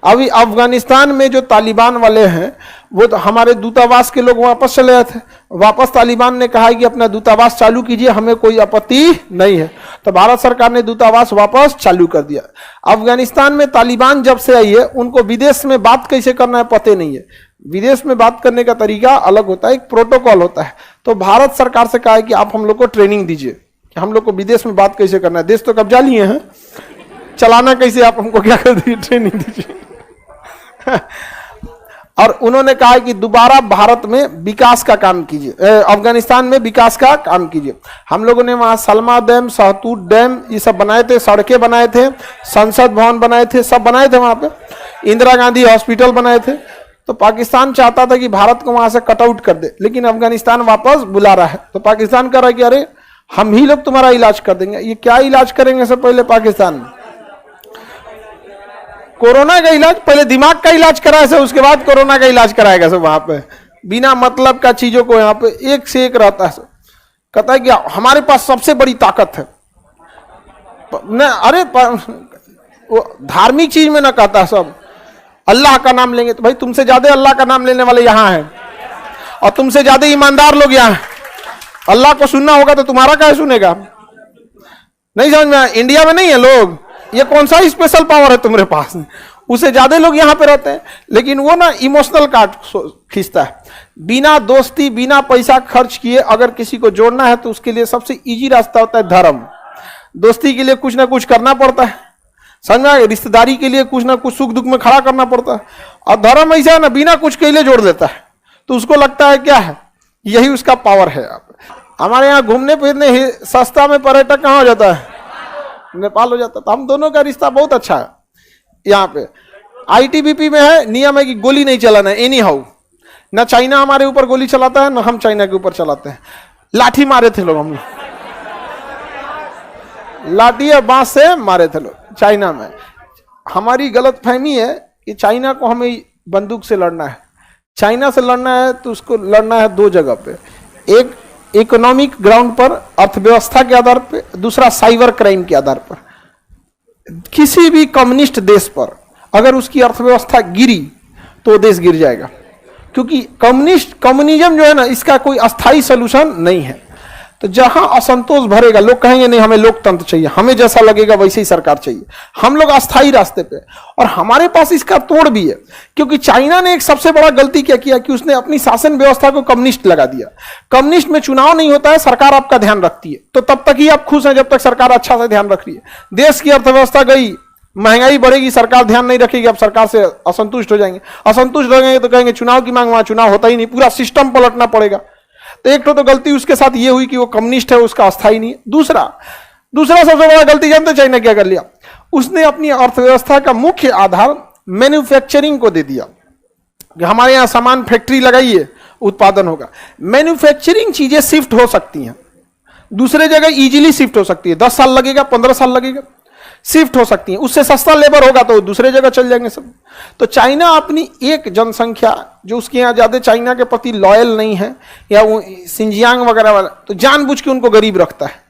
अभी अफगानिस्तान में जो तालिबान वाले हैं वो तो हमारे दूतावास के लोग वापस चले गए थे। वापस तालिबान ने कहा कि अपना दूतावास चालू कीजिए, हमें कोई आपत्ति नहीं है। तो भारत सरकार ने दूतावास वापस चालू कर दिया। अफगानिस्तान में तालिबान जब से आई है उनको विदेश में बात कैसे करना है पता नहीं है। विदेश में बात करने का तरीका अलग होता है, एक प्रोटोकॉल होता है। तो भारत सरकार से कहा है कि आप हम लोग को ट्रेनिंग दीजिए कि हम लोग को विदेश में बात कैसे करना है। देश तो कब्जा लिए हैं, चलाना कैसे, आप हमको क्या कर दीजिए, ट्रेनिंग दीजिए। और उन्होंने कहा कि दोबारा भारत में विकास का काम कीजिए, अफगानिस्तान में विकास का काम कीजिए। हम लोगों ने वहां सलमा डैम, सहतूत डैम ये सब बनाए थे, सड़कें बनाए थे, संसद भवन बनाए थे, सब बनाए थे वहां पे, इंदिरा गांधी हॉस्पिटल बनाए थे। तो पाकिस्तान चाहता था कि भारत को वहां से कटआउट कर दे, लेकिन अफगानिस्तान वापस बुला रहा है। तो पाकिस्तान कह रहा है कि अरे हम ही लोग तुम्हारा इलाज कर देंगे। ये क्या इलाज करेंगे? सब पहले पाकिस्तान कोरोना का इलाज, पहले दिमाग का इलाज कराया सब, उसके बाद कोरोना का इलाज कराएगा सब। वहां पे बिना मतलब का चीजों को यहाँ पे एक से एक रहता है। कहता है कि हमारे पास सबसे बड़ी ताकत है न, अरे वो धार्मिक चीज में ना कहता है सब अल्लाह का नाम लेंगे। तो भाई तुमसे ज्यादा अल्लाह का नाम लेने वाले यहाँ हैं और तुमसे ज्यादा ईमानदार लोग यहाँ हैं। अल्लाह को सुनना होगा तो तुम्हारा क्या सुनेगा? नहीं समझ में आया? इंडिया में नहीं है लोग, ये कौन सा स्पेशल पावर है तुम्हारे पास? उससे ज्यादा लोग यहाँ पे रहते हैं, लेकिन वो ना इमोशनल कार्ड खींचता है। बिना दोस्ती, बिना पैसा खर्च किए अगर किसी को जोड़ना है तो उसके लिए सबसे इजी रास्ता होता है धर्म। दोस्ती के लिए कुछ ना कुछ करना पड़ता है, समझ में? रिश्तेदारी के लिए कुछ ना कुछ सुख दुख में खड़ा करना पड़ता है। और धर्म ऐसा है ना, बिना कुछ के लिए जोड़ देता है। तो उसको लगता है क्या है, यही उसका पावर है। हमारे यहाँ घूमने फिरने सस्ता में पर्यटक कहाँ हो जाता है? नेपाल हो जाता है। तो हम दोनों का रिश्ता बहुत अच्छा है। यहाँ पे आईटीबीपी में है, नियम है कि गोली नहीं चलाना है एनी हाउ। ना चाइना हमारे ऊपर गोली चलाता है, ना हम चाइना के ऊपर चलाते हैं। लाठी मारे थे लोग, हम लोग लाठी या बांस से मारे थे लोग चाइना में। हमारी गलत फहमी है कि चाइना को हमें बंदूक से लड़ना है। चाइना से लड़ना है तो उसको लड़ना है दो जगह पे, एक इकोनॉमिक ग्राउंड पर, अर्थव्यवस्था के आधार पे, दूसरा साइबर क्राइम के आधार पर। किसी भी कम्युनिस्ट देश पर अगर उसकी अर्थव्यवस्था गिरी तो देश गिर जाएगा, क्योंकि कम्युनिज्म जो है ना, इसका कोई अस्थाई सोल्यूशन नहीं है। तो जहां असंतोष भरेगा, लोग कहेंगे नहीं हमें लोकतंत्र चाहिए, हमें जैसा लगेगा वैसे ही सरकार चाहिए, हम लोग अस्थाई रास्ते पे। और हमारे पास इसका तोड़ भी है, क्योंकि चाइना ने एक सबसे बड़ा गलती क्या किया कि उसने अपनी शासन व्यवस्था को कम्युनिस्ट लगा दिया। कम्युनिस्ट में चुनाव नहीं होता है, सरकार आपका ध्यान रखती है। तो तब तक ही आप खुश हैं जब तक सरकार अच्छा से ध्यान रख रही है। देश की अर्थव्यवस्था गई, महंगाई बढ़ेगी, सरकार ध्यान नहीं रखेगी, अब सरकार से असंतुष्ट हो जाएंगे। असंतुष्ट हो जाएंगे तो कहेंगे चुनाव की मांग, वहां चुनाव होता ही नहीं, पूरा सिस्टम पलटना पड़ेगा। तो एक तो गलती उसके साथ ये हुई कि वो कम्युनिस्ट है, उसका अस्थाई नहीं है। दूसरा सबसे बड़ा गलती जानते चाइना क्या कर लिया? उसने अपनी अर्थव्यवस्था का मुख्य आधार मैन्युफैक्चरिंग को दे दिया कि हमारे यहां सामान फैक्ट्री लगाइए, उत्पादन होगा। मैन्युफैक्चरिंग चीजें शिफ्ट हो सकती हैं, दूसरे जगह इजीली शिफ्ट हो सकती है। 10 साल लगेगा, 15 साल लगेगा, शिफ्ट हो सकती है। उससे सस्ता लेबर होगा तो दूसरे जगह चल जाएंगे सब। तो चाइना अपनी एक जनसंख्या जो उसके यहाँ ज्यादा चाइना के प्रति लॉयल नहीं है, या वो सिंजियांग वगैरह वाला, तो जानबूझ के उनको गरीब रखता है।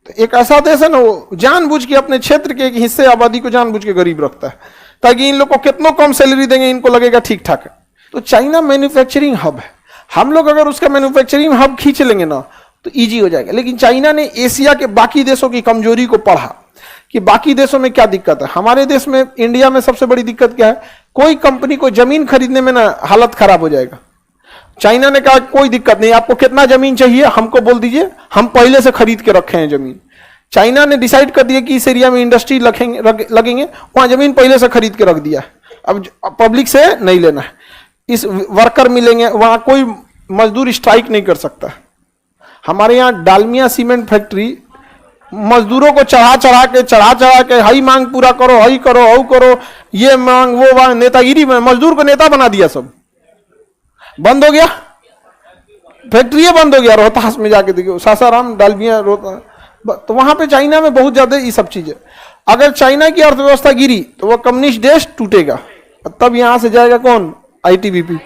तो एक ऐसा देश है ना, वो जानबूझ के अपने क्षेत्र के एक हिस्से आबादी को जानबूझ के गरीब रखता है, ताकि इन लोग को कितना कम सैलरी देंगे इनको लगेगा ठीक ठाक है। तो चाइना मैन्युफैक्चरिंग हब है। हम लोग अगर उसका मैन्युफैक्चरिंग हब खींच लेंगे ना तो ईजी हो जाएगा। लेकिन चाइना ने एशिया के बाकी देशों की कमजोरी को पढ़ा कि बाकी देशों में क्या दिक्कत है। हमारे देश में, इंडिया में सबसे बड़ी दिक्कत क्या है? कोई कंपनी को जमीन खरीदने में ना हालत खराब हो जाएगा। चाइना ने कहा कोई दिक्कत नहीं, आपको कितना जमीन चाहिए हमको बोल दीजिए, हम पहले से खरीद के रखे हैं जमीन। चाइना ने डिसाइड कर दिया कि इस एरिया में इंडस्ट्री लगेंगे, वहां जमीन पहले से खरीद के रख दिया है, अब पब्लिक से नहीं लेना है। इस वर्कर मिलेंगे, वहां कोई मजदूर स्ट्राइक नहीं कर सकता। हमारे यहाँ डालमिया सीमेंट फैक्ट्री मजदूरों को चढ़ा के हई मांग पूरा करो, हई करो, हऊ करो, ये मांग वो मांग, नेतागिरी में मजदूर को नेता बना दिया। सब बंद हो गया, फैक्ट्री बंद हो गया। रोहतास में जाके देखिए, सासाराम, डालमिया, रोहतास, तो वहां पे चाइना में बहुत ज्यादा ये सब चीजें। अगर चाइना की अर्थव्यवस्था गिरी तो वह कम्युनिस्ट देश टूटेगा, तब यहां से जाएगा कौन? आईटीबीपी।